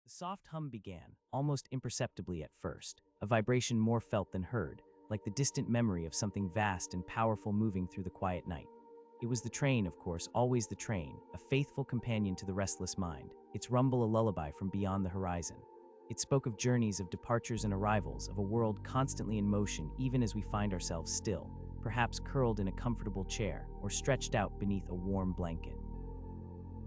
The soft hum began, almost imperceptibly at first, a vibration more felt than heard, like the distant memory of something vast and powerful moving through the quiet night. It was the train, of course, always the train, a faithful companion to the restless mind, its rumble a lullaby from beyond the horizon. It spoke of journeys, of departures and arrivals, of a world constantly in motion even as we find ourselves still, perhaps curled in a comfortable chair or stretched out beneath a warm blanket.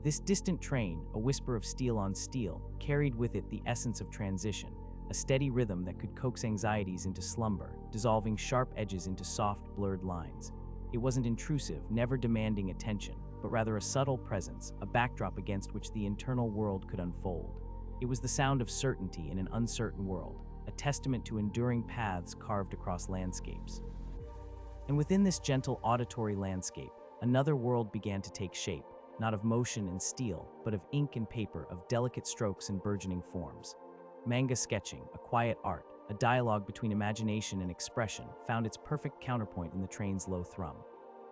This distant train, a whisper of steel on steel, carried with it the essence of transition, a steady rhythm that could coax anxieties into slumber, dissolving sharp edges into soft, blurred lines. It wasn't intrusive, never demanding attention, but rather a subtle presence, a backdrop against which the internal world could unfold. It was the sound of certainty in an uncertain world, a testament to enduring paths carved across landscapes. And within this gentle auditory landscape, another world began to take shape, not of motion and steel, but of ink and paper, of delicate strokes and burgeoning forms. Manga sketching, a quiet art, a dialogue between imagination and expression, found its perfect counterpoint in the train's low thrum.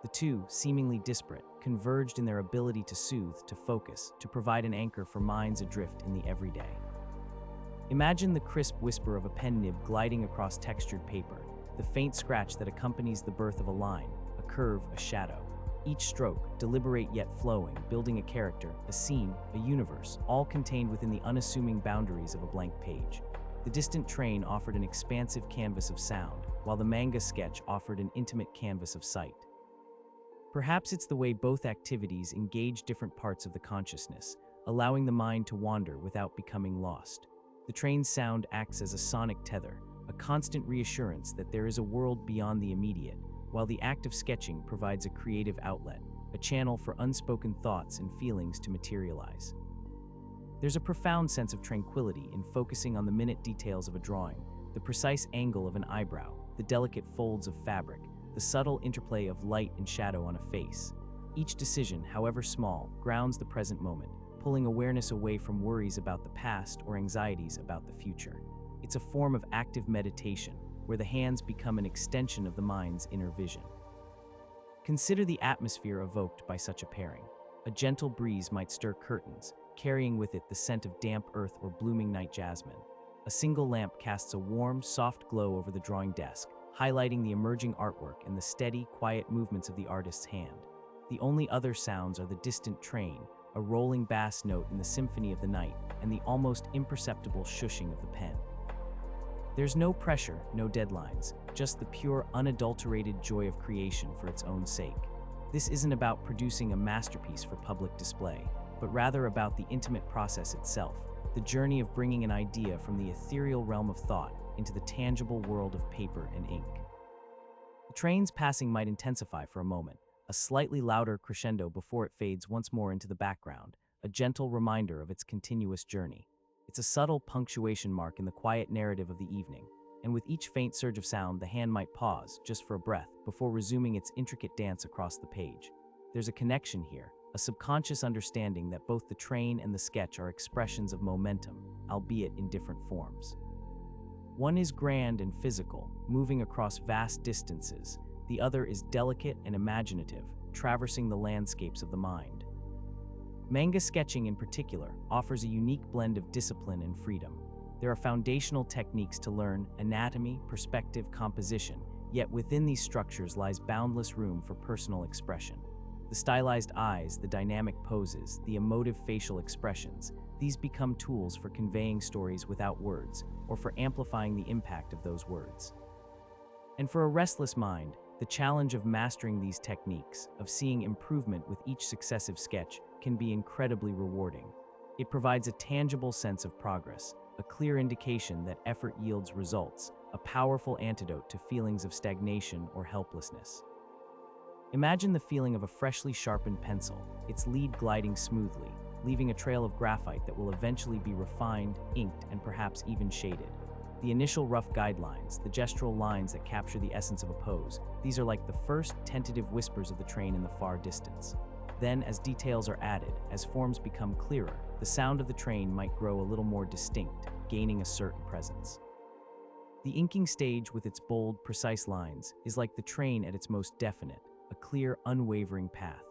The two, seemingly disparate, converged in their ability to soothe, to focus, to provide an anchor for minds adrift in the everyday. Imagine the crisp whisper of a pen nib gliding across textured paper, the faint scratch that accompanies the birth of a line, a curve, a shadow. Each stroke, deliberate yet flowing, building a character, a scene, a universe, all contained within the unassuming boundaries of a blank page. The distant train offered an expansive canvas of sound, while the manga sketch offered an intimate canvas of sight. Perhaps it's the way both activities engage different parts of the consciousness, allowing the mind to wander without becoming lost. The train's sound acts as a sonic tether, a constant reassurance that there is a world beyond the immediate, while the act of sketching provides a creative outlet, a channel for unspoken thoughts and feelings to materialize. There's a profound sense of tranquility in focusing on the minute details of a drawing, the precise angle of an eyebrow, the delicate folds of fabric, the subtle interplay of light and shadow on a face. Each decision, however small, grounds the present moment, pulling awareness away from worries about the past or anxieties about the future. It's a form of active meditation, where the hands become an extension of the mind's inner vision. Consider the atmosphere evoked by such a pairing. A gentle breeze might stir curtains, carrying with it the scent of damp earth or blooming night jasmine. A single lamp casts a warm, soft glow over the drawing desk, highlighting the emerging artwork and the steady, quiet movements of the artist's hand. The only other sounds are the distant train, a rolling bass note in the symphony of the night, and the almost imperceptible shushing of the pen. There's no pressure, no deadlines, just the pure, unadulterated joy of creation for its own sake. This isn't about producing a masterpiece for public display, but rather about the intimate process itself, the journey of bringing an idea from the ethereal realm of thought into the tangible world of paper and ink. The train's passing might intensify for a moment, a slightly louder crescendo before it fades once more into the background, a gentle reminder of its continuous journey. It's a subtle punctuation mark in the quiet narrative of the evening, and with each faint surge of sound, the hand might pause, just for a breath, before resuming its intricate dance across the page. There's a connection here, a subconscious understanding that both the train and the sketch are expressions of momentum, albeit in different forms. One is grand and physical, moving across vast distances. The other is delicate and imaginative, traversing the landscapes of the mind. Manga sketching in particular offers a unique blend of discipline and freedom. There are foundational techniques to learn: anatomy, perspective, composition, yet within these structures lies boundless room for personal expression. The stylized eyes, the dynamic poses, the emotive facial expressions, these become tools for conveying stories without words, or for amplifying the impact of those words. And for a restless mind, the challenge of mastering these techniques, of seeing improvement with each successive sketch, can be incredibly rewarding. It provides a tangible sense of progress, a clear indication that effort yields results, a powerful antidote to feelings of stagnation or helplessness. Imagine the feeling of a freshly sharpened pencil, its lead gliding smoothly, leaving a trail of graphite that will eventually be refined, inked, and perhaps even shaded. The initial rough guidelines, the gestural lines that capture the essence of a pose, these are like the first tentative whispers of the train in the far distance. Then, as details are added, as forms become clearer, the sound of the train might grow a little more distinct, gaining a certain presence. The inking stage, with its bold, precise lines, is like the train at its most definite, a clear, unwavering path.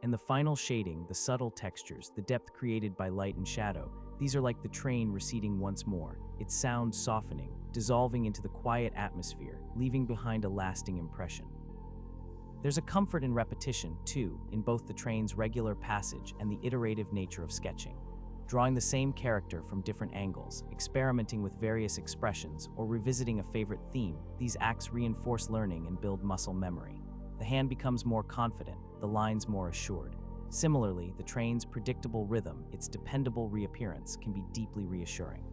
And the final shading, the subtle textures, the depth created by light and shadow, These are like the train receding once more, its sound softening, dissolving into the quiet atmosphere, leaving behind a lasting impression. There's a comfort in repetition, too, in both the train's regular passage and the iterative nature of sketching. Drawing the same character from different angles, experimenting with various expressions, or revisiting a favorite theme, these acts reinforce learning and build muscle memory. The hand becomes more confident, the lines more assured. Similarly, the train's predictable rhythm, its dependable reappearance, can be deeply reassuring.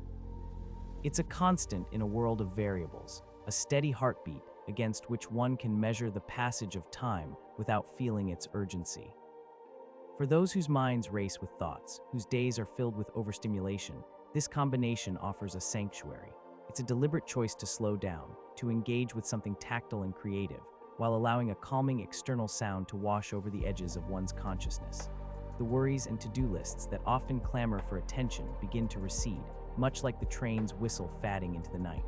It's a constant in a world of variables, a steady heartbeat against which one can measure the passage of time without feeling its urgency. For those whose minds race with thoughts, whose days are filled with overstimulation, this combination offers a sanctuary. It's a deliberate choice to slow down, to engage with something tactile and creative, while allowing a calming external sound to wash over the edges of one's consciousness. The worries and to-do lists that often clamor for attention begin to recede, much like the train's whistle fading into the night.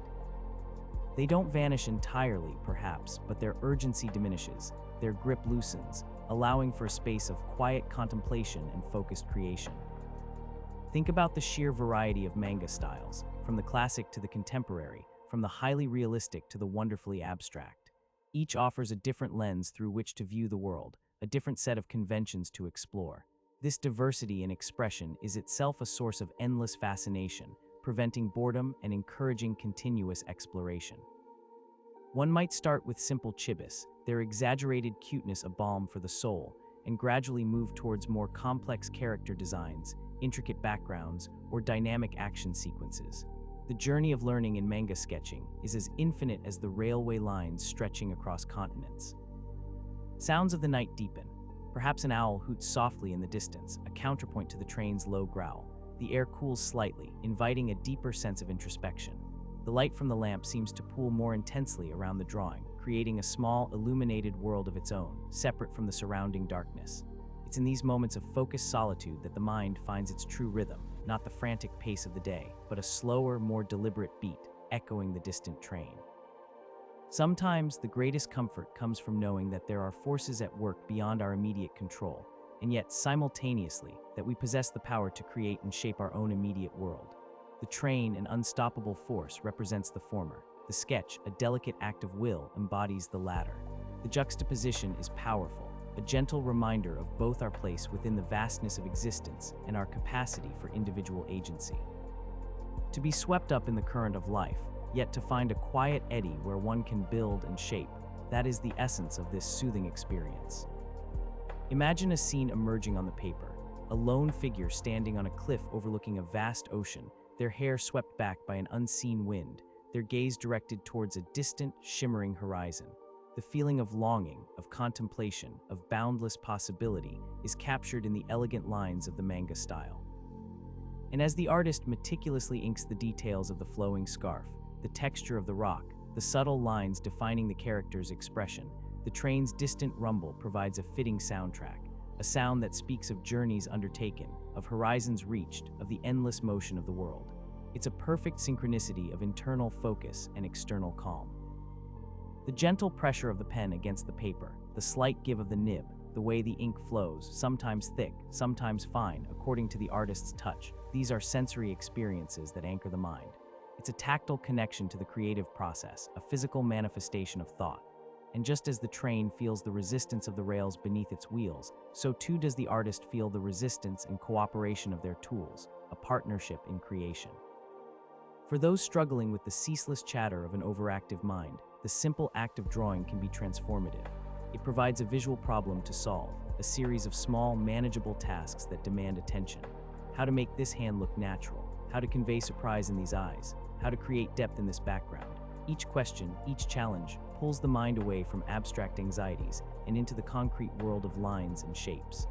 They don't vanish entirely, perhaps, but their urgency diminishes, their grip loosens, allowing for a space of quiet contemplation and focused creation. Think about the sheer variety of manga styles, from the classic to the contemporary, from the highly realistic to the wonderfully abstract. Each offers a different lens through which to view the world, a different set of conventions to explore. This diversity in expression is itself a source of endless fascination, preventing boredom and encouraging continuous exploration. One might start with simple chibis, their exaggerated cuteness a balm for the soul, and gradually move towards more complex character designs, intricate backgrounds, or dynamic action sequences. The journey of learning in manga sketching is as infinite as the railway lines stretching across continents. Sounds of the night deepen. Perhaps an owl hoots softly in the distance, a counterpoint to the train's low growl. The air cools slightly, inviting a deeper sense of introspection. The light from the lamp seems to pool more intensely around the drawing, creating a small, illuminated world of its own, separate from the surrounding darkness. It's in these moments of focused solitude that the mind finds its true rhythm, not the frantic pace of the day, but a slower, more deliberate beat, echoing the distant train. Sometimes the greatest comfort comes from knowing that there are forces at work beyond our immediate control, and yet simultaneously that we possess the power to create and shape our own immediate world. The train, an unstoppable force, represents the former. The sketch, a delicate act of will, embodies the latter. The juxtaposition is powerful, a gentle reminder of both our place within the vastness of existence and our capacity for individual agency. To be swept up in the current of life, yet to find a quiet eddy where one can build and shape, that is the essence of this soothing experience. Imagine a scene emerging on the paper, a lone figure standing on a cliff overlooking a vast ocean, their hair swept back by an unseen wind, their gaze directed towards a distant, shimmering horizon. The feeling of longing, of contemplation, of boundless possibility is captured in the elegant lines of the manga style. And as the artist meticulously inks the details of the flowing scarf, the texture of the rock, the subtle lines defining the character's expression, the train's distant rumble provides a fitting soundtrack, a sound that speaks of journeys undertaken, of horizons reached, of the endless motion of the world. It's a perfect synchronicity of internal focus and external calm. The gentle pressure of the pen against the paper, the slight give of the nib, the way the ink flows, sometimes thick, sometimes fine, according to the artist's touch, these are sensory experiences that anchor the mind. It's a tactile connection to the creative process, a physical manifestation of thought. And just as the train feels the resistance of the rails beneath its wheels, so too does the artist feel the resistance and cooperation of their tools, a partnership in creation. For those struggling with the ceaseless chatter of an overactive mind, the simple act of drawing can be transformative. It provides a visual problem to solve, a series of small, manageable tasks that demand attention. How to make this hand look natural, how to convey surprise in these eyes, how to create depth in this background. Each question, each challenge, pulls the mind away from abstract anxieties and into the concrete world of lines and shapes.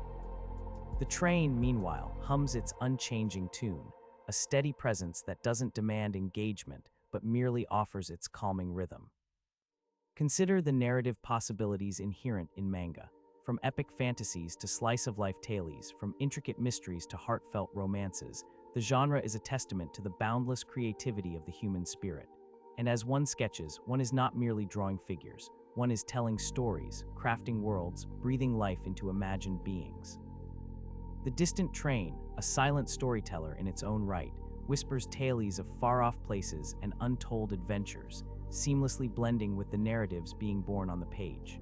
The train, meanwhile, hums its unchanging tune, a steady presence that doesn't demand engagement, but merely offers its calming rhythm. Consider the narrative possibilities inherent in manga, from epic fantasies to slice-of-life tailies, from intricate mysteries to heartfelt romances. The genre is a testament to the boundless creativity of the human spirit. And as one sketches, one is not merely drawing figures, one is telling stories, crafting worlds, breathing life into imagined beings. The distant train, a silent storyteller in its own right, whispers tales of far-off places and untold adventures, seamlessly blending with the narratives being born on the page.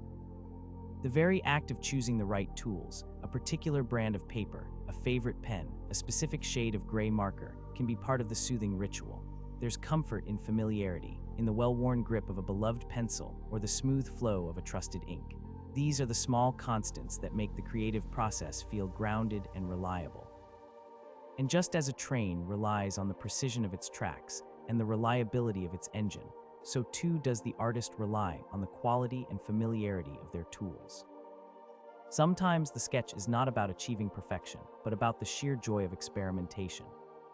The very act of choosing the right tools, a particular brand of paper, a favorite pen, a specific shade of gray marker, can be part of the soothing ritual. There's comfort in familiarity, in the well-worn grip of a beloved pencil or the smooth flow of a trusted ink. These are the small constants that make the creative process feel grounded and reliable. And just as a train relies on the precision of its tracks and the reliability of its engine, so too does the artist rely on the quality and familiarity of their tools. Sometimes the sketch is not about achieving perfection, but about the sheer joy of experimentation.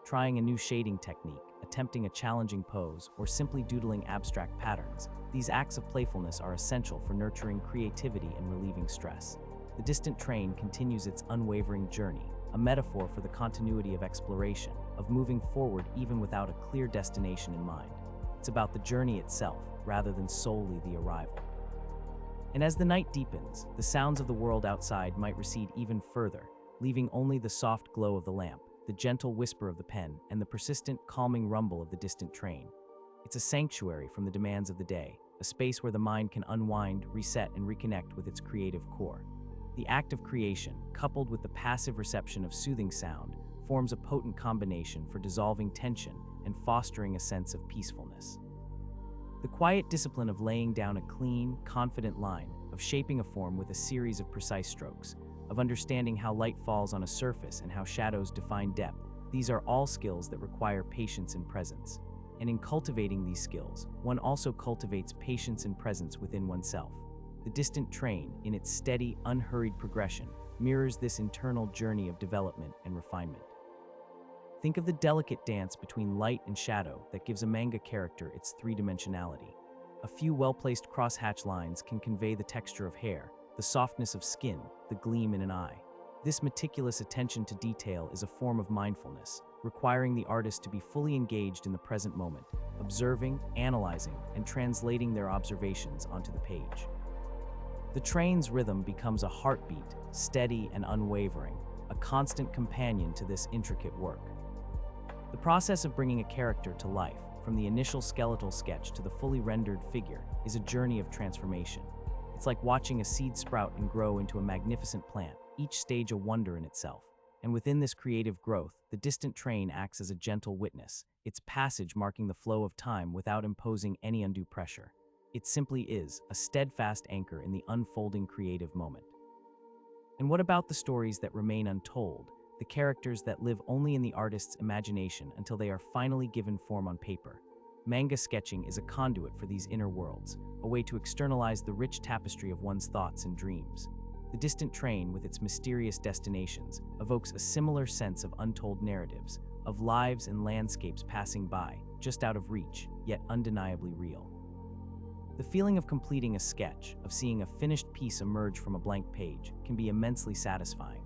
Trying a new shading technique, attempting a challenging pose, or simply doodling abstract patterns, these acts of playfulness are essential for nurturing creativity and relieving stress. The distant train continues its unwavering journey, a metaphor for the continuity of exploration, of moving forward even without a clear destination in mind. It's about the journey itself, rather than solely the arrival. And as the night deepens, the sounds of the world outside might recede even further, leaving only the soft glow of the lamp, the gentle whisper of the pen, and the persistent, calming rumble of the distant train. It's a sanctuary from the demands of the day, a space where the mind can unwind, reset, and reconnect with its creative core. The act of creation, coupled with the passive reception of soothing sound, forms a potent combination for dissolving tension and fostering a sense of peacefulness. The quiet discipline of laying down a clean, confident line, of shaping a form with a series of precise strokes, of understanding how light falls on a surface and how shadows define depth, these are all skills that require patience and presence. And in cultivating these skills, one also cultivates patience and presence within oneself. The distant train, in its steady, unhurried progression, mirrors this internal journey of development and refinement. Think of the delicate dance between light and shadow that gives a manga character its three-dimensionality. A few well-placed crosshatch lines can convey the texture of hair, the softness of skin, the gleam in an eye. This meticulous attention to detail is a form of mindfulness, requiring the artist to be fully engaged in the present moment, observing, analyzing, and translating their observations onto the page. The train's rhythm becomes a heartbeat, steady and unwavering, a constant companion to this intricate work. The process of bringing a character to life, from the initial skeletal sketch to the fully rendered figure, is a journey of transformation. It's like watching a seed sprout and grow into a magnificent plant, each stage a wonder in itself. And within this creative growth, the distant train acts as a gentle witness, its passage marking the flow of time without imposing any undue pressure. It simply is, a steadfast anchor in the unfolding creative moment. And what about the stories that remain untold, the characters that live only in the artist's imagination until they are finally given form on paper? Manga sketching is a conduit for these inner worlds, a way to externalize the rich tapestry of one's thoughts and dreams. The distant train, with its mysterious destinations, evokes a similar sense of untold narratives, of lives and landscapes passing by, just out of reach, yet undeniably real. The feeling of completing a sketch, of seeing a finished piece emerge from a blank page, can be immensely satisfying.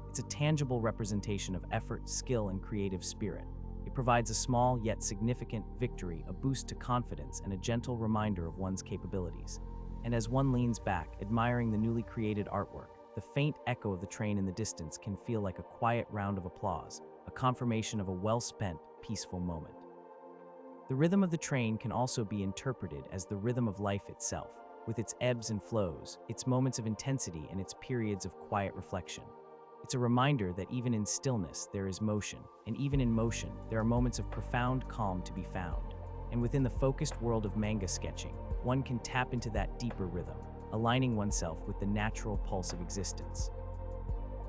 It's a tangible representation of effort, skill, and creative spirit. It provides a small yet significant victory, a boost to confidence, and a gentle reminder of one's capabilities. And as one leans back, admiring the newly created artwork, the faint echo of the train in the distance can feel like a quiet round of applause, a confirmation of a well-spent, peaceful moment. The rhythm of the train can also be interpreted as the rhythm of life itself, with its ebbs and flows, its moments of intensity, and its periods of quiet reflection. It's a reminder that even in stillness there is motion, and even in motion there are moments of profound calm to be found. And within the focused world of manga sketching, one can tap into that deeper rhythm, aligning oneself with the natural pulse of existence.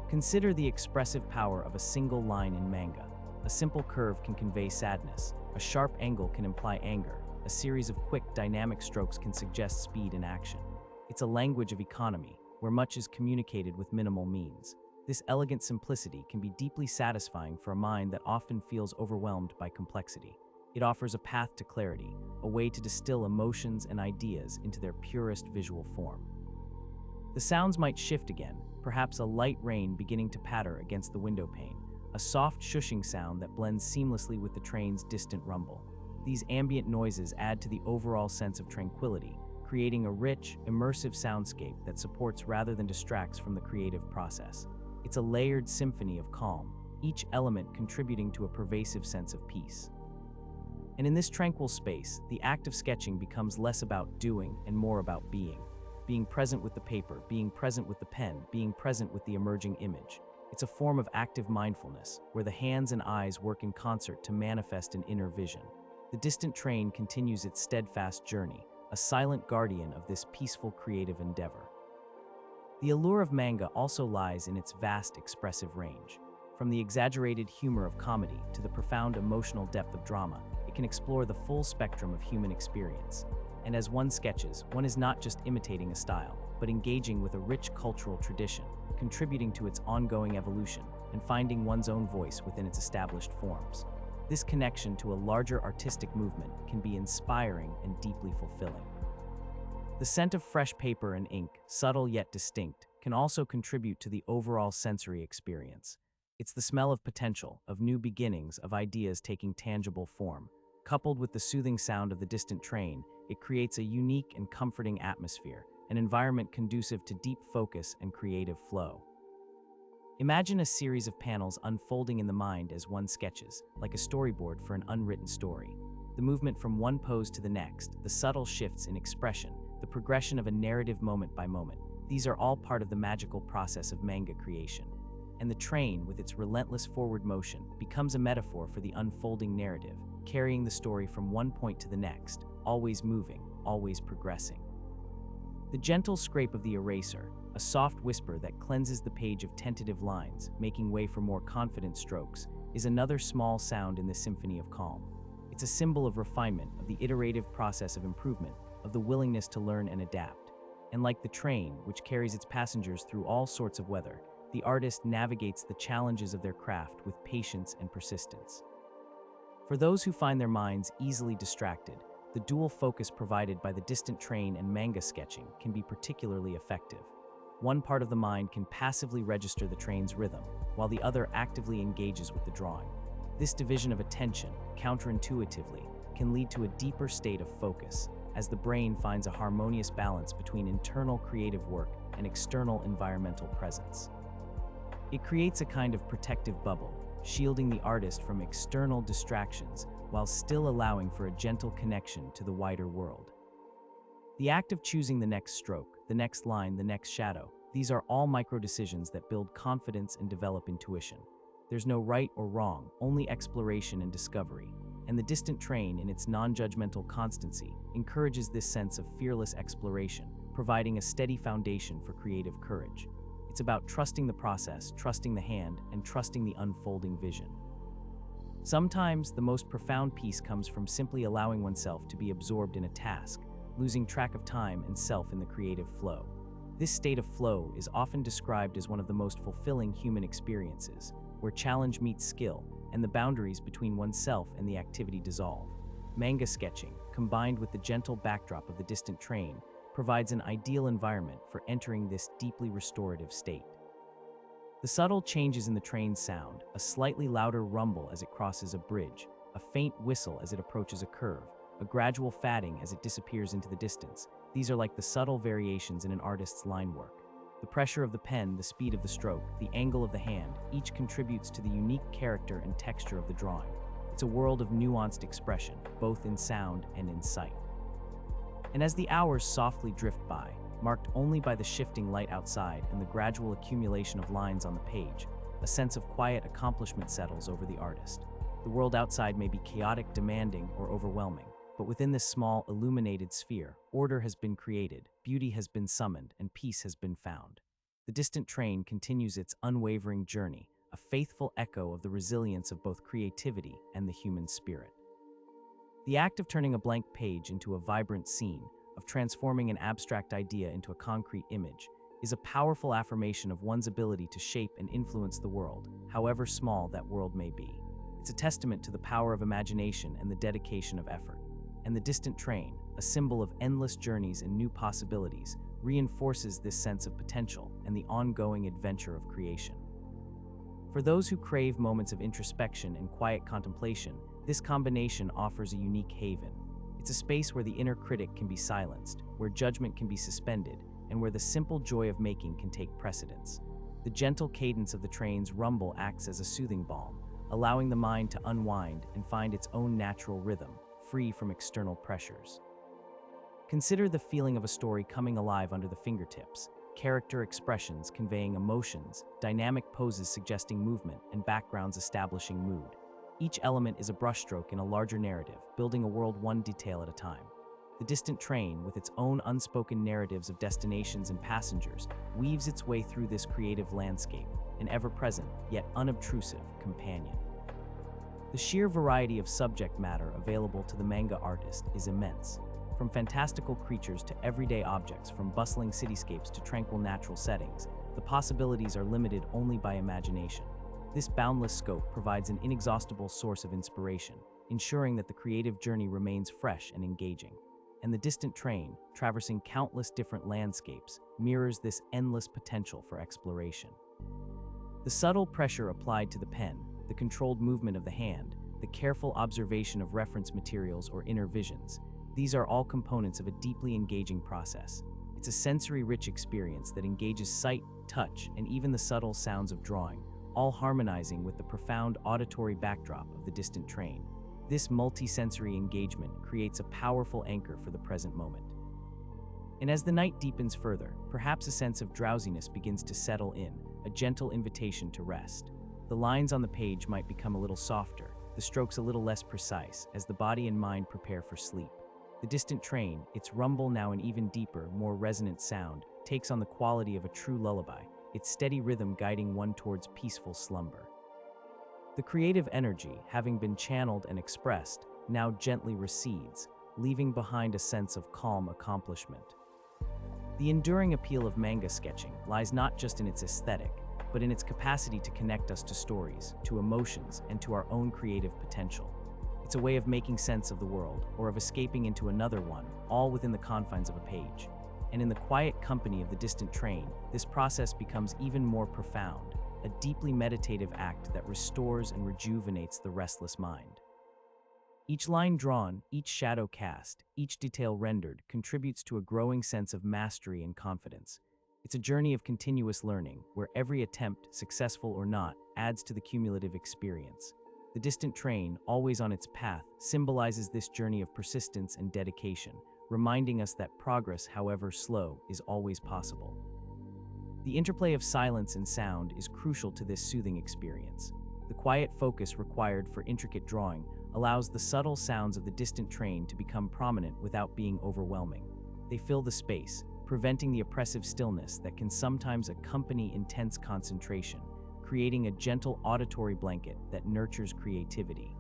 Consider the expressive power of a single line in manga. A simple curve can convey sadness, a sharp angle can imply anger, a series of quick, dynamic strokes can suggest speed and action. It's a language of economy, where much is communicated with minimal means. This elegant simplicity can be deeply satisfying for a mind that often feels overwhelmed by complexity. It offers a path to clarity, a way to distill emotions and ideas into their purest visual form. The sounds might shift again, perhaps a light rain beginning to patter against the window pane, a soft shushing sound that blends seamlessly with the train's distant rumble. These ambient noises add to the overall sense of tranquility, creating a rich, immersive soundscape that supports rather than distracts from the creative process. It's a layered symphony of calm, each element contributing to a pervasive sense of peace. And in this tranquil space, the act of sketching becomes less about doing and more about being present with the paper, being present with the pen, being present with the emerging image. It's a form of active mindfulness, where the hands and eyes work in concert to manifest an inner vision. The distant train continues its steadfast journey, a silent guardian of this peaceful creative endeavor. The allure of manga also lies in its vast expressive range. From the exaggerated humor of comedy to the profound emotional depth of drama, it can explore the full spectrum of human experience. And as one sketches, one is not just imitating a style, but engaging with a rich cultural tradition, contributing to its ongoing evolution and finding one's own voice within its established forms. This connection to a larger artistic movement can be inspiring and deeply fulfilling. The scent of fresh paper and ink, subtle yet distinct, can also contribute to the overall sensory experience. It's the smell of potential, of new beginnings, of ideas taking tangible form. Coupled with the soothing sound of the distant train, it creates a unique and comforting atmosphere, an environment conducive to deep focus and creative flow. Imagine a series of panels unfolding in the mind as one sketches, like a storyboard for an unwritten story. The movement from one pose to the next, the subtle shifts in expression, the progression of a narrative moment by moment, these are all part of the magical process of manga creation. And the train, with its relentless forward motion, becomes a metaphor for the unfolding narrative, carrying the story from one point to the next, always moving, always progressing. The gentle scrape of the eraser, a soft whisper that cleanses the page of tentative lines, making way for more confident strokes, is another small sound in the symphony of calm. It's a symbol of refinement, of the iterative process of improvement, of the willingness to learn and adapt. And like the train, which carries its passengers through all sorts of weather, the artist navigates the challenges of their craft with patience and persistence. For those who find their minds easily distracted, the dual focus provided by the distant train and manga sketching can be particularly effective. One part of the mind can passively register the train's rhythm, while the other actively engages with the drawing. This division of attention, counterintuitively, can lead to a deeper state of focus, as the brain finds a harmonious balance between internal creative work and external environmental presence. It creates a kind of protective bubble, shielding the artist from external distractions while still allowing for a gentle connection to the wider world. The act of choosing the next stroke, the next line, the next shadow, these are all micro-decisions that build confidence and develop intuition. There's no right or wrong, only exploration and discovery. And the distant train, in its non-judgmental constancy, encourages this sense of fearless exploration, providing a steady foundation for creative courage. It's about trusting the process, trusting the hand, and trusting the unfolding vision. Sometimes, the most profound peace comes from simply allowing oneself to be absorbed in a task, losing track of time and self in the creative flow. This state of flow is often described as one of the most fulfilling human experiences, where challenge meets skill, and the boundaries between oneself and the activity dissolve. Manga sketching, combined with the gentle backdrop of the distant train, provides an ideal environment for entering this deeply restorative state. The subtle changes in the train's sound, a slightly louder rumble as it crosses a bridge, a faint whistle as it approaches a curve, a gradual fading as it disappears into the distance, these are like the subtle variations in an artist's line work. The pressure of the pen, the speed of the stroke, the angle of the hand, each contributes to the unique character and texture of the drawing. It's a world of nuanced expression, both in sound and in sight. And as the hours softly drift by, marked only by the shifting light outside and the gradual accumulation of lines on the page, a sense of quiet accomplishment settles over the artist. The world outside may be chaotic, demanding, or overwhelming, but within this small, illuminated sphere, order has been created, beauty has been summoned, and peace has been found. The distant train continues its unwavering journey, a faithful echo of the resilience of both creativity and the human spirit. The act of turning a blank page into a vibrant scene, of transforming an abstract idea into a concrete image, is a powerful affirmation of one's ability to shape and influence the world, however small that world may be. It's a testament to the power of imagination and the dedication of effort. And the distant train, a symbol of endless journeys and new possibilities, reinforces this sense of potential and the ongoing adventure of creation. For those who crave moments of introspection and quiet contemplation, this combination offers a unique haven. It's a space where the inner critic can be silenced, where judgment can be suspended, and where the simple joy of making can take precedence. The gentle cadence of the train's rumble acts as a soothing balm, allowing the mind to unwind and find its own natural rhythm, free from external pressures. Consider the feeling of a story coming alive under the fingertips, character expressions conveying emotions, dynamic poses suggesting movement, and backgrounds establishing mood. Each element is a brushstroke in a larger narrative, building a world one detail at a time. The distant train, with its own unspoken narratives of destinations and passengers, weaves its way through this creative landscape, an ever-present, yet unobtrusive, companion. The sheer variety of subject matter available to the manga artist is immense. From fantastical creatures to everyday objects, from bustling cityscapes to tranquil natural settings, the possibilities are limited only by imagination. This boundless scope provides an inexhaustible source of inspiration, ensuring that the creative journey remains fresh and engaging. And the distant train, traversing countless different landscapes, mirrors this endless potential for exploration. The subtle pressure applied to the pen, the controlled movement of the hand, the careful observation of reference materials or inner visions, these are all components of a deeply engaging process. It's a sensory-rich experience that engages sight, touch, and even the subtle sounds of drawing, all harmonizing with the profound auditory backdrop of the distant train. This multi-sensory engagement creates a powerful anchor for the present moment. And as the night deepens further, perhaps a sense of drowsiness begins to settle in, a gentle invitation to rest. The lines on the page might become a little softer, the strokes a little less precise, as the body and mind prepare for sleep. The distant train, its rumble now an even deeper, more resonant sound, takes on the quality of a true lullaby, its steady rhythm guiding one towards peaceful slumber. The creative energy, having been channeled and expressed, now gently recedes, leaving behind a sense of calm accomplishment. The enduring appeal of manga sketching lies not just in its aesthetic, but in its capacity to connect us to stories, to emotions, and to our own creative potential. It's a way of making sense of the world, or of escaping into another one, all within the confines of a page. And in the quiet company of the distant train, this process becomes even more profound, a deeply meditative act that restores and rejuvenates the restless mind. Each line drawn, each shadow cast, each detail rendered contributes to a growing sense of mastery and confidence. It's a journey of continuous learning, where every attempt, successful or not, adds to the cumulative experience. The distant train, always on its path, symbolizes this journey of persistence and dedication, reminding us that progress, however slow, is always possible. The interplay of silence and sound is crucial to this soothing experience. The quiet focus required for intricate drawing allows the subtle sounds of the distant train to become prominent without being overwhelming. They fill the space, preventing the oppressive stillness that can sometimes accompany intense concentration, creating a gentle auditory blanket that nurtures creativity.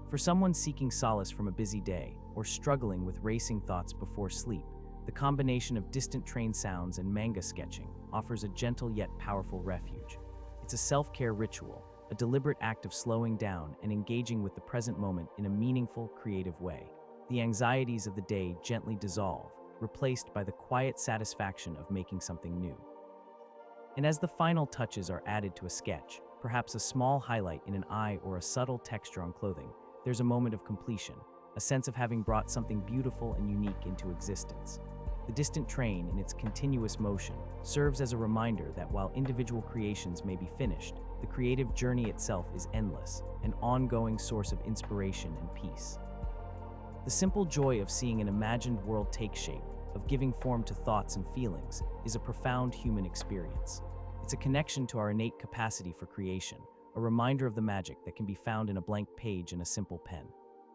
For someone seeking solace from a busy day or struggling with racing thoughts before sleep, the combination of distant train sounds and manga sketching offers a gentle yet powerful refuge. It's a self-care ritual, a deliberate act of slowing down and engaging with the present moment in a meaningful, creative way. The anxieties of the day gently dissolve, replaced by the quiet satisfaction of making something new. And as the final touches are added to a sketch, perhaps a small highlight in an eye or a subtle texture on clothing, there's a moment of completion, a sense of having brought something beautiful and unique into existence. The distant train, in its continuous motion, serves as a reminder that while individual creations may be finished, the creative journey itself is endless, an ongoing source of inspiration and peace. The simple joy of seeing an imagined world take shape, of giving form to thoughts and feelings, is a profound human experience. It's a connection to our innate capacity for creation, a reminder of the magic that can be found in a blank page and a simple pen.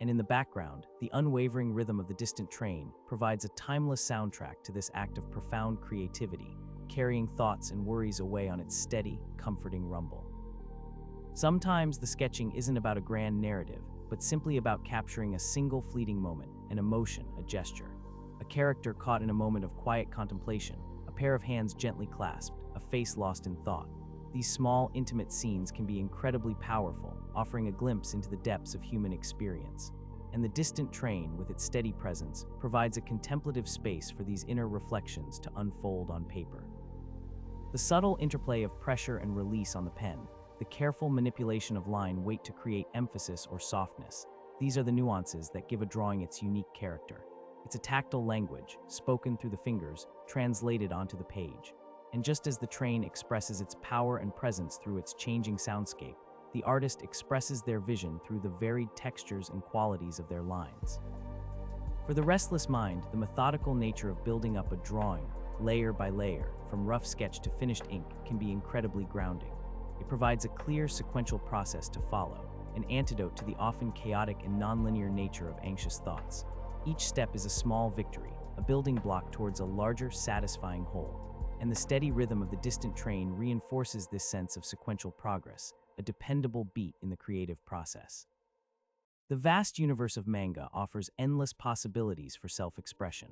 And in the background, the unwavering rhythm of the distant train provides a timeless soundtrack to this act of profound creativity, carrying thoughts and worries away on its steady, comforting rumble. Sometimes the sketching isn't about a grand narrative, but simply about capturing a single fleeting moment, an emotion, a gesture. A character caught in a moment of quiet contemplation, a pair of hands gently clasped, a face lost in thought. These small, intimate scenes can be incredibly powerful, offering a glimpse into the depths of human experience. And the distant train, with its steady presence, provides a contemplative space for these inner reflections to unfold on paper. The subtle interplay of pressure and release on the pen, the careful manipulation of line weight to create emphasis or softness, these are the nuances that give a drawing its unique character. It's a tactile language, spoken through the fingers, translated onto the page. And just as the train expresses its power and presence through its changing soundscape, the artist expresses their vision through the varied textures and qualities of their lines. For the restless mind, the methodical nature of building up a drawing, layer by layer, from rough sketch to finished ink, can be incredibly grounding. It provides a clear, sequential process to follow, an antidote to the often chaotic and nonlinear nature of anxious thoughts. Each step is a small victory, a building block towards a larger, satisfying whole. And the steady rhythm of the distant train reinforces this sense of sequential progress, a dependable beat in the creative process. The vast universe of manga offers endless possibilities for self-expression.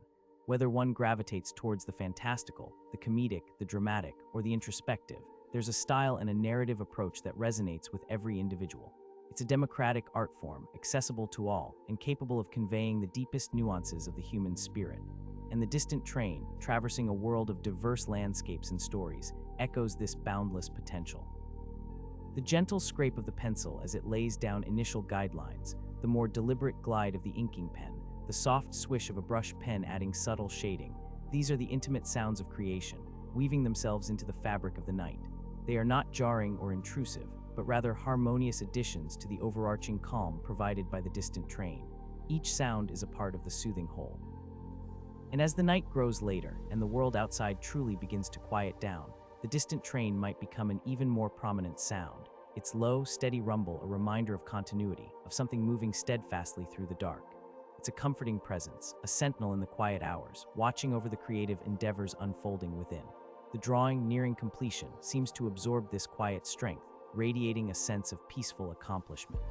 Whether one gravitates towards the fantastical, the comedic, the dramatic, or the introspective, there's a style and a narrative approach that resonates with every individual. It's a democratic art form, accessible to all, and capable of conveying the deepest nuances of the human spirit. And the distant train, traversing a world of diverse landscapes and stories, echoes this boundless potential. The gentle scrape of the pencil as it lays down initial guidelines, the more deliberate glide of the inking pen, the soft swish of a brush pen adding subtle shading, these are the intimate sounds of creation, weaving themselves into the fabric of the night. They are not jarring or intrusive, but rather harmonious additions to the overarching calm provided by the distant train. Each sound is a part of the soothing whole. And as the night grows later and the world outside truly begins to quiet down, the distant train might become an even more prominent sound, its low, steady rumble a reminder of continuity, of something moving steadfastly through the dark. It's a comforting presence, a sentinel in the quiet hours, watching over the creative endeavors unfolding within. The drawing, nearing completion, seems to absorb this quiet strength, radiating a sense of peaceful accomplishment.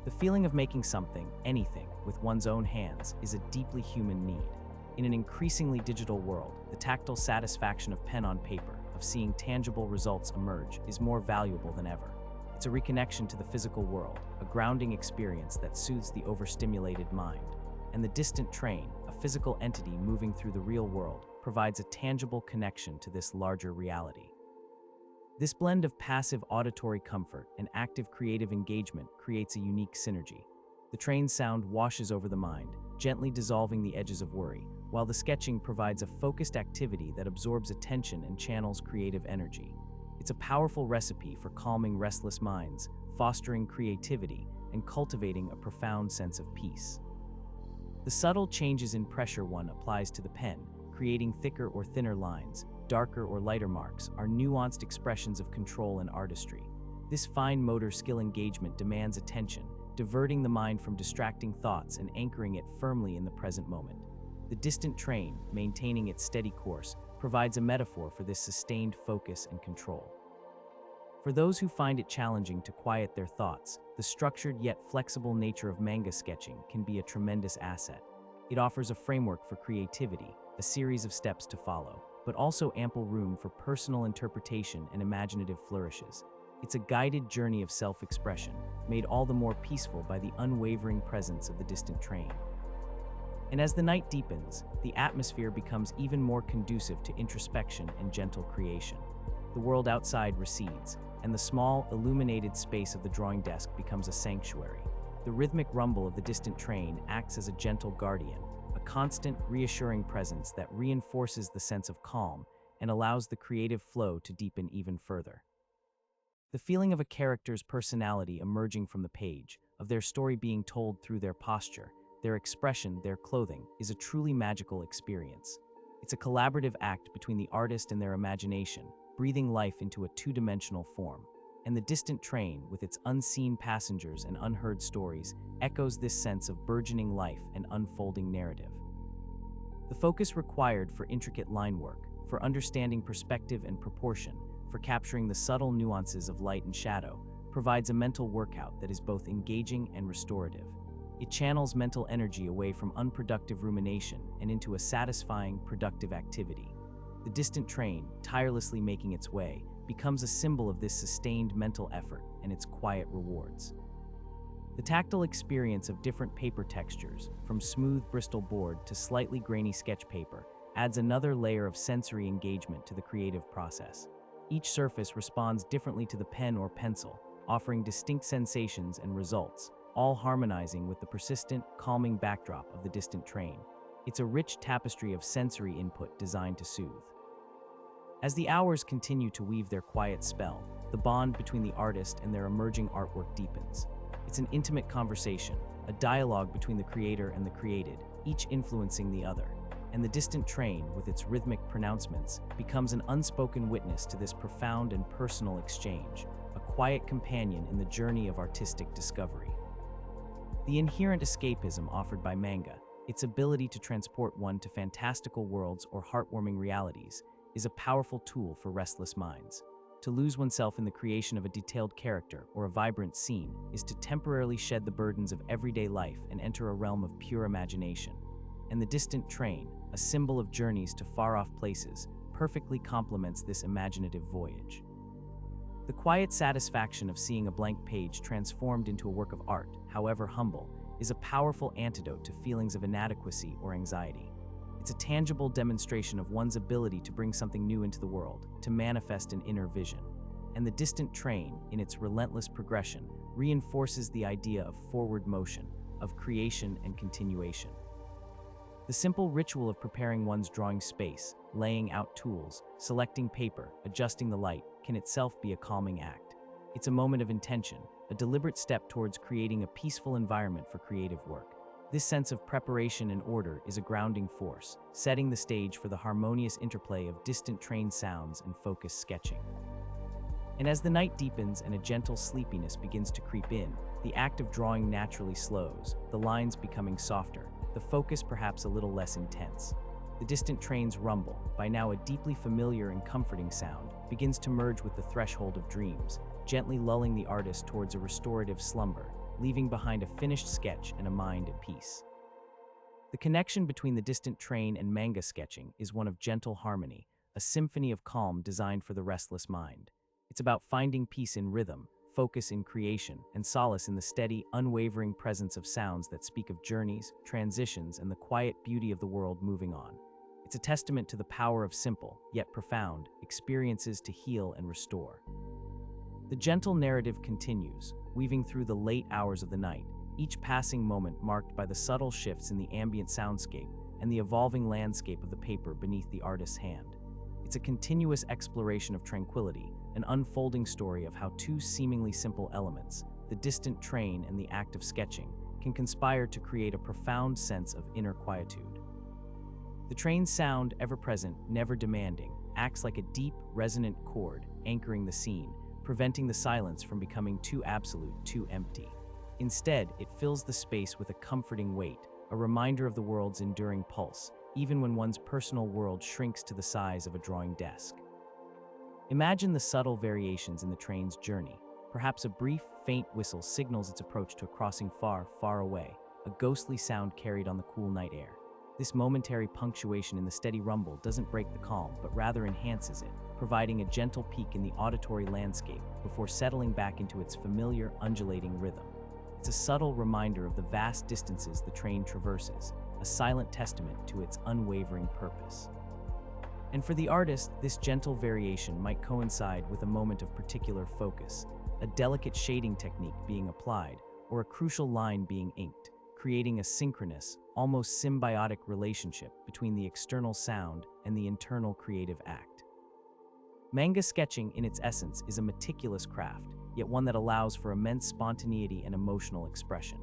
The feeling of making something, anything, with one's own hands is a deeply human need. In an increasingly digital world, the tactile satisfaction of pen on paper, of seeing tangible results emerge, is more valuable than ever. It's a reconnection to the physical world, a grounding experience that soothes the overstimulated mind. And the distant train, a physical entity moving through the real world, provides a tangible connection to this larger reality. This blend of passive auditory comfort and active creative engagement creates a unique synergy. The train's sound washes over the mind, gently dissolving the edges of worry, while the sketching provides a focused activity that absorbs attention and channels creative energy. It's a powerful recipe for calming restless minds, fostering creativity, and cultivating a profound sense of peace. The subtle changes in pressure one applies to the pen, creating thicker or thinner lines, darker or lighter marks, are nuanced expressions of control and artistry. This fine motor skill engagement demands attention, diverting the mind from distracting thoughts and anchoring it firmly in the present moment. The distant train, maintaining its steady course, provides a metaphor for this sustained focus and control. For those who find it challenging to quiet their thoughts, the structured yet flexible nature of manga sketching can be a tremendous asset. It offers a framework for creativity, a series of steps to follow, but also ample room for personal interpretation and imaginative flourishes. It's a guided journey of self-expression, made all the more peaceful by the unwavering presence of the distant train. And as the night deepens, the atmosphere becomes even more conducive to introspection and gentle creation. The world outside recedes, and the small, illuminated space of the drawing desk becomes a sanctuary. The rhythmic rumble of the distant train acts as a gentle guardian, a constant, reassuring presence that reinforces the sense of calm and allows the creative flow to deepen even further. The feeling of a character's personality emerging from the page, of their story being told through their posture, their expression, their clothing, is a truly magical experience. It's a collaborative act between the artist and their imagination, breathing life into a two-dimensional form. And the distant train, with its unseen passengers and unheard stories, echoes this sense of burgeoning life and unfolding narrative. The focus required for intricate line work, for understanding perspective and proportion, for capturing the subtle nuances of light and shadow, provides a mental workout that is both engaging and restorative. It channels mental energy away from unproductive rumination and into a satisfying, productive activity. The distant train, tirelessly making its way, becomes a symbol of this sustained mental effort and its quiet rewards. The tactile experience of different paper textures, from smooth Bristol board to slightly grainy sketch paper, adds another layer of sensory engagement to the creative process. Each surface responds differently to the pen or pencil, offering distinct sensations and results, all harmonizing with the persistent, calming backdrop of the distant train. It's a rich tapestry of sensory input designed to soothe. As the hours continue to weave their quiet spell, the bond between the artist and their emerging artwork deepens. It's an intimate conversation, a dialogue between the creator and the created, each influencing the other. And the distant train, with its rhythmic pronouncements, becomes an unspoken witness to this profound and personal exchange, a quiet companion in the journey of artistic discovery. The inherent escapism offered by manga, its ability to transport one to fantastical worlds or heartwarming realities, is a powerful tool for restless minds. To lose oneself in the creation of a detailed character or a vibrant scene is to temporarily shed the burdens of everyday life and enter a realm of pure imagination. And the distant train, a symbol of journeys to far-off places, perfectly complements this imaginative voyage. The quiet satisfaction of seeing a blank page transformed into a work of art, however humble, is a powerful antidote to feelings of inadequacy or anxiety. It's a tangible demonstration of one's ability to bring something new into the world, to manifest an inner vision. And the distant train, in its relentless progression, reinforces the idea of forward motion, of creation and continuation. The simple ritual of preparing one's drawing space, laying out tools, selecting paper, adjusting the light, can itself be a calming act. It's a moment of intention, a deliberate step towards creating a peaceful environment for creative work. This sense of preparation and order is a grounding force, setting the stage for the harmonious interplay of distant train sounds and focused sketching. And as the night deepens and a gentle sleepiness begins to creep in, the act of drawing naturally slows, the lines becoming softer, the focus perhaps a little less intense. The distant train's rumble, by now a deeply familiar and comforting sound, begins to merge with the threshold of dreams, gently lulling the artist towards a restorative slumber, leaving behind a finished sketch and a mind at peace. The connection between the distant train and manga sketching is one of gentle harmony, a symphony of calm designed for the restless mind. It's about finding peace in rhythm, focus in creation, and solace in the steady, unwavering presence of sounds that speak of journeys, transitions, and the quiet beauty of the world moving on. It's a testament to the power of simple, yet profound, experiences to heal and restore. The gentle narrative continues, weaving through the late hours of the night, each passing moment marked by the subtle shifts in the ambient soundscape and the evolving landscape of the paper beneath the artist's hand. It's a continuous exploration of tranquility, an unfolding story of how two seemingly simple elements, the distant train and the act of sketching, can conspire to create a profound sense of inner quietude. The train's sound, ever present, never demanding, acts like a deep, resonant chord, anchoring the scene, preventing the silence from becoming too absolute, too empty. Instead, it fills the space with a comforting weight, a reminder of the world's enduring pulse, even when one's personal world shrinks to the size of a drawing desk. Imagine the subtle variations in the train's journey. Perhaps a brief, faint whistle signals its approach to a crossing far, far away, a ghostly sound carried on the cool night air. This momentary punctuation in the steady rumble doesn't break the calm, but rather enhances it, providing a gentle peek in the auditory landscape before settling back into its familiar, undulating rhythm. It's a subtle reminder of the vast distances the train traverses, a silent testament to its unwavering purpose. And for the artist, this gentle variation might coincide with a moment of particular focus, a delicate shading technique being applied, or a crucial line being inked, creating a synchronous, almost symbiotic relationship between the external sound and the internal creative act. Manga sketching, in its essence, is a meticulous craft, yet one that allows for immense spontaneity and emotional expression.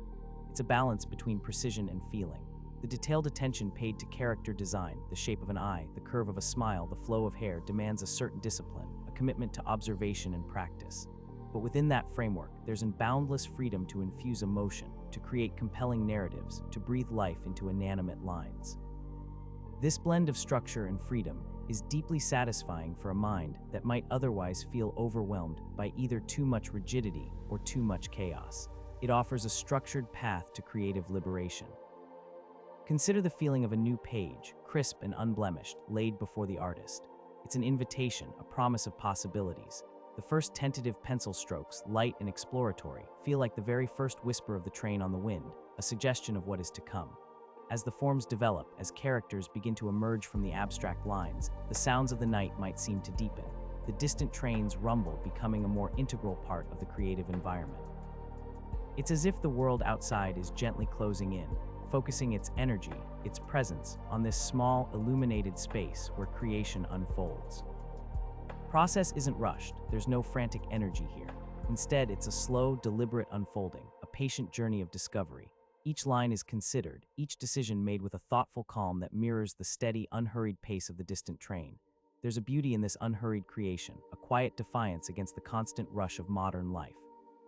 It's a balance between precision and feeling. The detailed attention paid to character design, the shape of an eye, the curve of a smile, the flow of hair, demands a certain discipline, a commitment to observation and practice. But within that framework, there's an boundless freedom to infuse emotion, to create compelling narratives, to breathe life into inanimate lines. This blend of structure and freedom is deeply satisfying for a mind that might otherwise feel overwhelmed by either too much rigidity or too much chaos. It offers a structured path to creative liberation. Consider the feeling of a new page, crisp and unblemished, laid before the artist. It's an invitation, a promise of possibilities. The first tentative pencil strokes, light and exploratory, feel like the very first whisper of the train on the wind, a suggestion of what is to come. As the forms develop, as characters begin to emerge from the abstract lines, the sounds of the night might seem to deepen, the distant train's rumble becoming a more integral part of the creative environment. It's as if the world outside is gently closing in, focusing its energy, its presence, on this small, illuminated space where creation unfolds. Process isn't rushed, there's no frantic energy here. Instead, it's a slow, deliberate unfolding, a patient journey of discovery. Each line is considered, each decision made with a thoughtful calm that mirrors the steady, unhurried pace of the distant train. There's a beauty in this unhurried creation, a quiet defiance against the constant rush of modern life.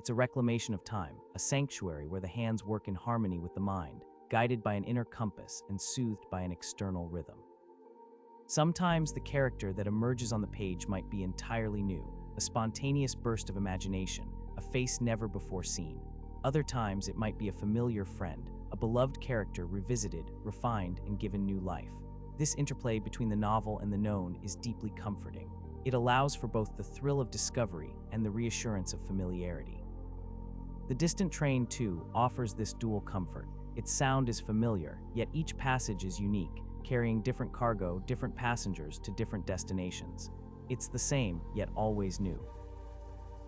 It's a reclamation of time, a sanctuary where the hands work in harmony with the mind, guided by an inner compass and soothed by an external rhythm. Sometimes the character that emerges on the page might be entirely new, a spontaneous burst of imagination, a face never before seen. Other times it might be a familiar friend, a beloved character revisited, refined, and given new life. This interplay between the novel and the known is deeply comforting. It allows for both the thrill of discovery and the reassurance of familiarity. The Distant Train, too, offers this dual comfort. Its sound is familiar, yet each passage is unique, carrying different cargo, different passengers to different destinations. It's the same, yet always new.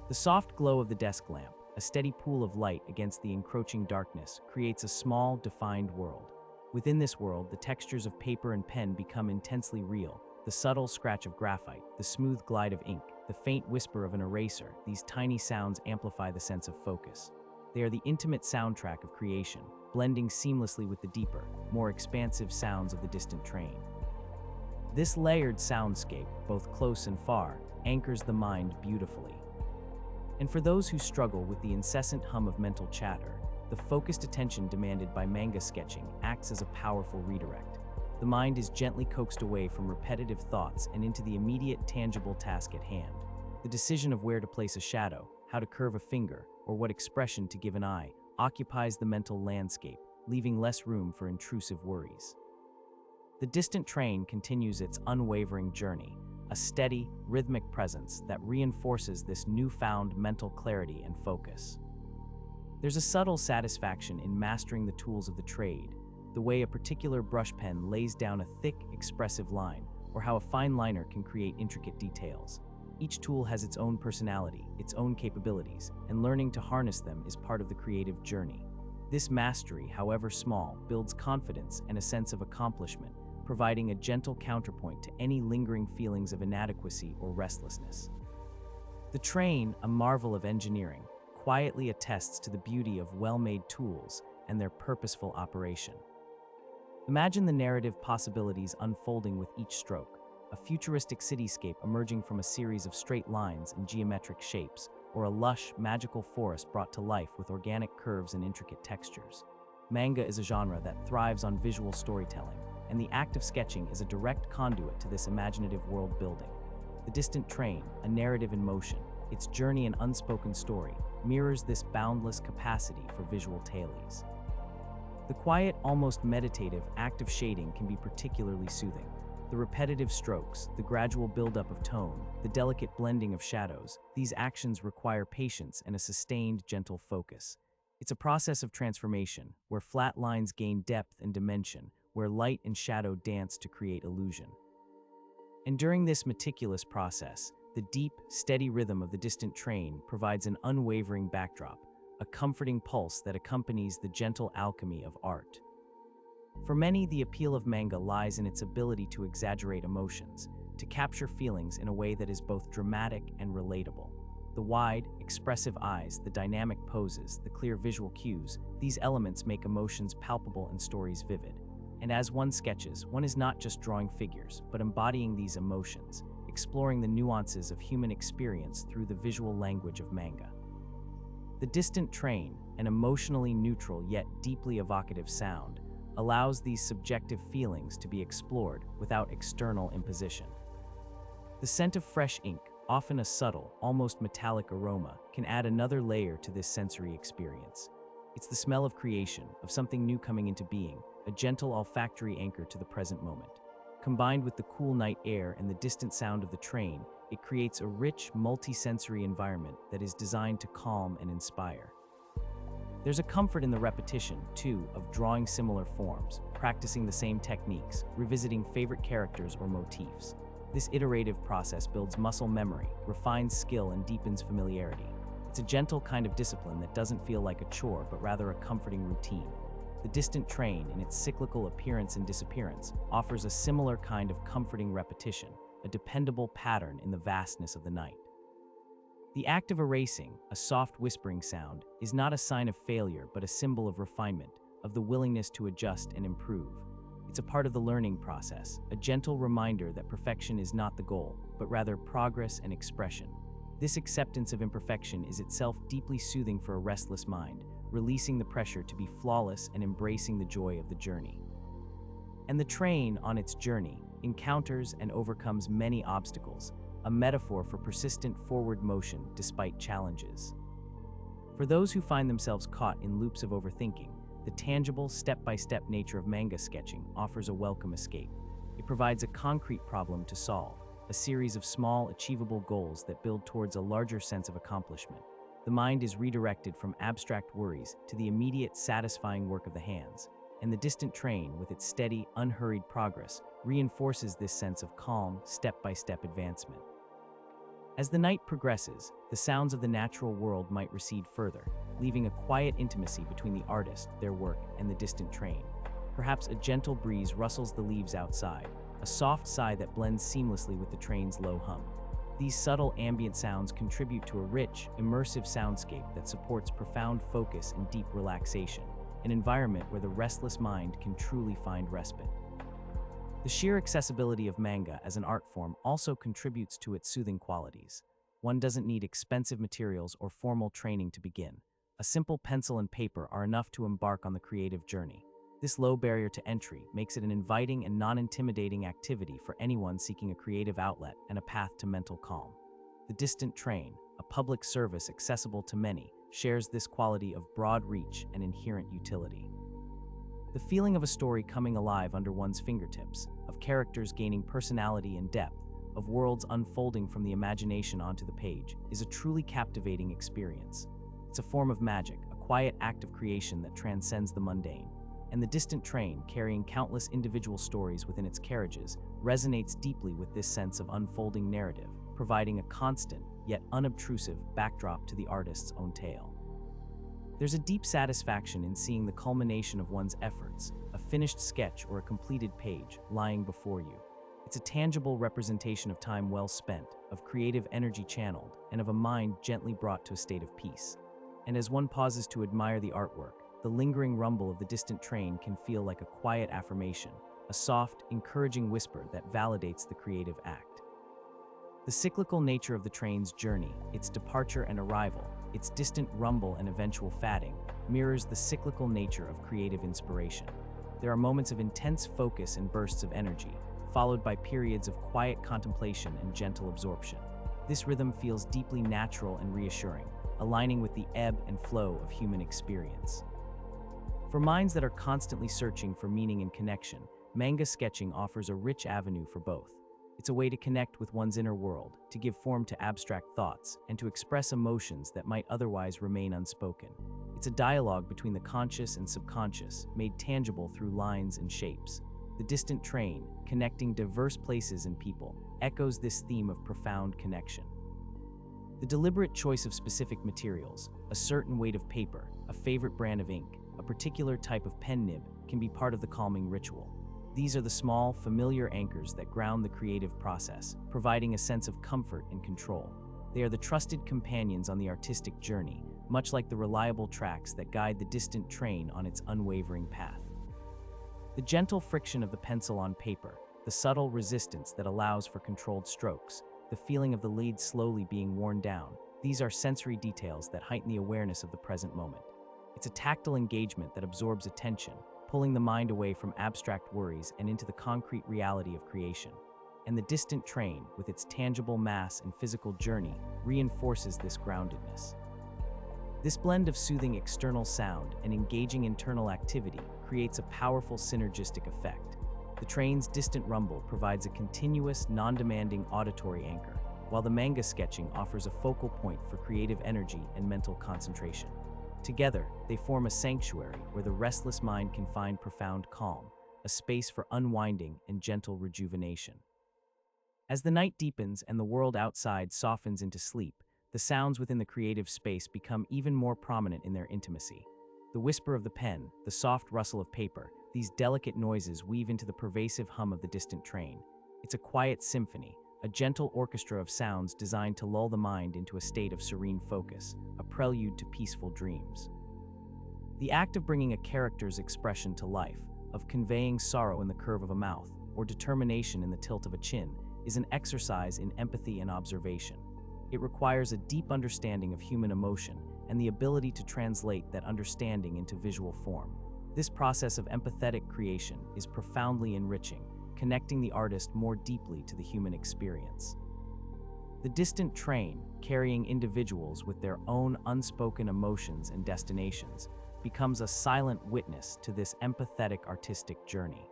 The soft glow of the desk lamp, a steady pool of light against the encroaching darkness, creates a small, defined world. Within this world, the textures of paper and pen become intensely real. The subtle scratch of graphite, the smooth glide of ink, the faint whisper of an eraser, these tiny sounds amplify the sense of focus. They are the intimate soundtrack of creation, blending seamlessly with the deeper, more expansive sounds of the distant train. This layered soundscape, both close and far, anchors the mind beautifully. And for those who struggle with the incessant hum of mental chatter, the focused attention demanded by manga sketching acts as a powerful redirect. The mind is gently coaxed away from repetitive thoughts and into the immediate, tangible task at hand. The decision of where to place a shadow, how to curve a finger, or what expression to give an eye occupies the mental landscape, leaving less room for intrusive worries. The Distant Train continues its unwavering journey, a steady, rhythmic presence that reinforces this newfound mental clarity and focus. There's a subtle satisfaction in mastering the tools of the trade, the way a particular brush pen lays down a thick, expressive line, or how a fine liner can create intricate details. Each tool has its own personality, its own capabilities, and learning to harness them is part of the creative journey. This mastery, however small, builds confidence and a sense of accomplishment, providing a gentle counterpoint to any lingering feelings of inadequacy or restlessness. The train, a marvel of engineering, quietly attests to the beauty of well-made tools and their purposeful operation. Imagine the narrative possibilities unfolding with each stroke, a futuristic cityscape emerging from a series of straight lines and geometric shapes, or a lush, magical forest brought to life with organic curves and intricate textures. Manga is a genre that thrives on visual storytelling, and the act of sketching is a direct conduit to this imaginative world building. The Distant Train, a narrative in motion, its journey and unspoken story, mirrors this boundless capacity for visual tales. The quiet, almost meditative act of shading can be particularly soothing. The repetitive strokes, the gradual buildup of tone, the delicate blending of shadows, these actions require patience and a sustained, gentle focus. It's a process of transformation, where flat lines gain depth and dimension, where light and shadow dance to create illusion. And during this meticulous process, the deep, steady rhythm of the Distant Train provides an unwavering backdrop, a comforting pulse that accompanies the gentle alchemy of art. For many, the appeal of manga lies in its ability to exaggerate emotions, to capture feelings in a way that is both dramatic and relatable. The wide, expressive eyes, the dynamic poses, the clear visual cues, these elements make emotions palpable and stories vivid. And as one sketches, one is not just drawing figures, but embodying these emotions, exploring the nuances of human experience through the visual language of manga. The Distant Train, an emotionally neutral yet deeply evocative sound, allows these subjective feelings to be explored without external imposition. The scent of fresh ink, often a subtle, almost metallic aroma, can add another layer to this sensory experience. It's the smell of creation, of something new coming into being, a gentle olfactory anchor to the present moment. Combined with the cool night air and the distant sound of the train, it creates a rich, multi-sensory environment that is designed to calm and inspire. There's a comfort in the repetition, too, of drawing similar forms, practicing the same techniques, revisiting favorite characters or motifs. This iterative process builds muscle memory, refines skill, and deepens familiarity. It's a gentle kind of discipline that doesn't feel like a chore, but rather a comforting routine. The Distant Train, in its cyclical appearance and disappearance, offers a similar kind of comforting repetition, a dependable pattern in the vastness of the night. The act of erasing, a soft whispering sound, is not a sign of failure but a symbol of refinement, of the willingness to adjust and improve. It's a part of the learning process, a gentle reminder that perfection is not the goal, but rather progress and expression. This acceptance of imperfection is itself deeply soothing for a restless mind, releasing the pressure to be flawless and embracing the joy of the journey. And the train, on its journey, encounters and overcomes many obstacles, a metaphor for persistent forward motion despite challenges. For those who find themselves caught in loops of overthinking, the tangible, step-by-step nature of manga sketching offers a welcome escape. It provides a concrete problem to solve, a series of small, achievable goals that build towards a larger sense of accomplishment. The mind is redirected from abstract worries to the immediate, satisfying work of the hands, and the distant train, with its steady, unhurried progress, reinforces this sense of calm, step-by-step advancement. As the night progresses, the sounds of the natural world might recede further, leaving a quiet intimacy between the artist, their work, and the distant train. Perhaps a gentle breeze rustles the leaves outside, a soft sigh that blends seamlessly with the train's low hum. These subtle ambient sounds contribute to a rich, immersive soundscape that supports profound focus and deep relaxation, an environment where the restless mind can truly find respite. The sheer accessibility of manga as an art form also contributes to its soothing qualities. One doesn't need expensive materials or formal training to begin. A simple pencil and paper are enough to embark on the creative journey. This low barrier to entry makes it an inviting and non-intimidating activity for anyone seeking a creative outlet and a path to mental calm. The Distant Train, a public service accessible to many, shares this quality of broad reach and inherent utility. The feeling of a story coming alive under one's fingertips, of characters gaining personality and depth, of worlds unfolding from the imagination onto the page, is a truly captivating experience. It's a form of magic, a quiet act of creation that transcends the mundane. And The Distant Train, carrying countless individual stories within its carriages, resonates deeply with this sense of unfolding narrative, providing a constant, yet unobtrusive, backdrop to the artist's own tale. There's a deep satisfaction in seeing the culmination of one's efforts, a finished sketch or a completed page, lying before you. It's a tangible representation of time well spent, of creative energy channeled, and of a mind gently brought to a state of peace. And as one pauses to admire the artwork, the lingering rumble of the distant train can feel like a quiet affirmation, a soft, encouraging whisper that validates the creative act. The cyclical nature of the train's journey, its departure and arrival, its distant rumble and eventual fading, mirrors the cyclical nature of creative inspiration. There are moments of intense focus and bursts of energy, followed by periods of quiet contemplation and gentle absorption. This rhythm feels deeply natural and reassuring, aligning with the ebb and flow of human experience. For minds that are constantly searching for meaning and connection, manga sketching offers a rich avenue for both. It's a way to connect with one's inner world, to give form to abstract thoughts, and to express emotions that might otherwise remain unspoken. It's a dialogue between the conscious and subconscious, made tangible through lines and shapes. The Distant Train, connecting diverse places and people, echoes this theme of profound connection. The deliberate choice of specific materials, a certain weight of paper, a favorite brand of ink, a particular type of pen nib, can be part of the calming ritual. These are the small, familiar anchors that ground the creative process, providing a sense of comfort and control. They are the trusted companions on the artistic journey, much like the reliable tracks that guide the distant train on its unwavering path. The gentle friction of the pencil on paper, the subtle resistance that allows for controlled strokes, the feeling of the lead slowly being worn down, these are sensory details that heighten the awareness of the present moment. It's a tactile engagement that absorbs attention, pulling the mind away from abstract worries and into the concrete reality of creation. And The Distant Train, with its tangible mass and physical journey, reinforces this groundedness. This blend of soothing external sound and engaging internal activity creates a powerful synergistic effect. The train's distant rumble provides a continuous, non-demanding auditory anchor, while the manga sketching offers a focal point for creative energy and mental concentration. Together, they form a sanctuary where the restless mind can find profound calm, a space for unwinding and gentle rejuvenation. As the night deepens and the world outside softens into sleep, the sounds within the creative space become even more prominent in their intimacy. The whisper of the pen, the soft rustle of paper, these delicate noises weave into the pervasive hum of the distant train. It's a quiet symphony, a gentle orchestra of sounds designed to lull the mind into a state of serene focus, a prelude to peaceful dreams. The act of bringing a character's expression to life, of conveying sorrow in the curve of a mouth, or determination in the tilt of a chin, is an exercise in empathy and observation. It requires a deep understanding of human emotion and the ability to translate that understanding into visual form. This process of empathetic creation is profoundly enriching, connecting the artist more deeply to the human experience. The distant train, carrying individuals with their own unspoken emotions and destinations, becomes a silent witness to this empathetic artistic journey.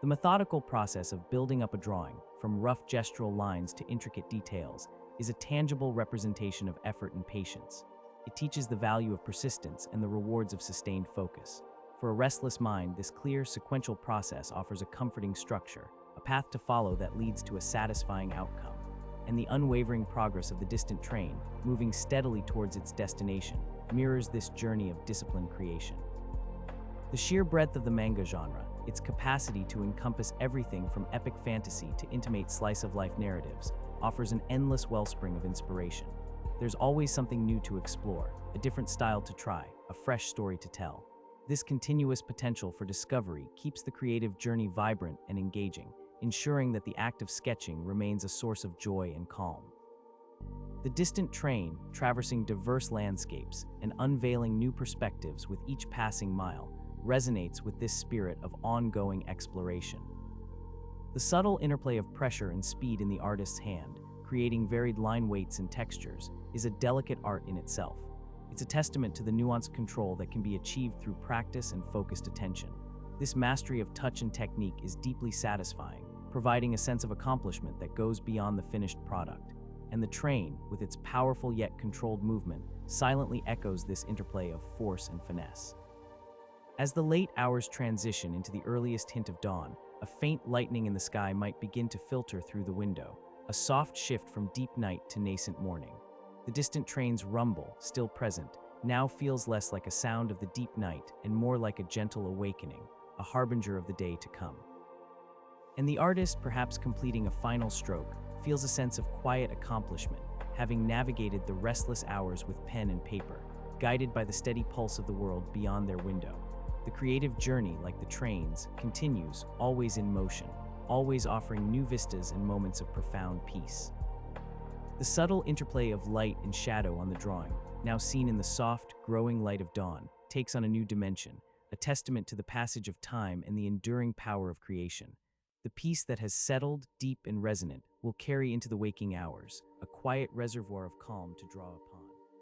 The methodical process of building up a drawing, from rough gestural lines to intricate details, is a tangible representation of effort and patience. It teaches the value of persistence and the rewards of sustained focus. For a restless mind, this clear, sequential process offers a comforting structure, a path to follow that leads to a satisfying outcome. And the unwavering progress of the distant train, moving steadily towards its destination, mirrors this journey of disciplined creation. The sheer breadth of the manga genre, its capacity to encompass everything from epic fantasy to intimate slice-of-life narratives, offers an endless wellspring of inspiration. There's always something new to explore, a different style to try, a fresh story to tell. This continuous potential for discovery keeps the creative journey vibrant and engaging, ensuring that the act of sketching remains a source of joy and calm. The distant train, traversing diverse landscapes and unveiling new perspectives with each passing mile, resonates with this spirit of ongoing exploration. The subtle interplay of pressure and speed in the artist's hand, creating varied line weights and textures, is a delicate art in itself. It's a testament to the nuanced control that can be achieved through practice and focused attention. This mastery of touch and technique is deeply satisfying, providing a sense of accomplishment that goes beyond the finished product. And the train, with its powerful yet controlled movement, silently echoes this interplay of force and finesse. As the late hours transition into the earliest hint of dawn, a faint lightening in the sky might begin to filter through the window, a soft shift from deep night to nascent morning. The distant train's rumble, still present, now feels less like a sound of the deep night and more like a gentle awakening, a harbinger of the day to come. And the artist, perhaps completing a final stroke, feels a sense of quiet accomplishment, having navigated the restless hours with pen and paper, guided by the steady pulse of the world beyond their window. The creative journey, like the train's, continues, always in motion, always offering new vistas and moments of profound peace. The subtle interplay of light and shadow on the drawing, now seen in the soft, growing light of dawn, takes on a new dimension, a testament to the passage of time and the enduring power of creation. The peace that has settled, deep and resonant, will carry into the waking hours, a quiet reservoir of calm to draw upon.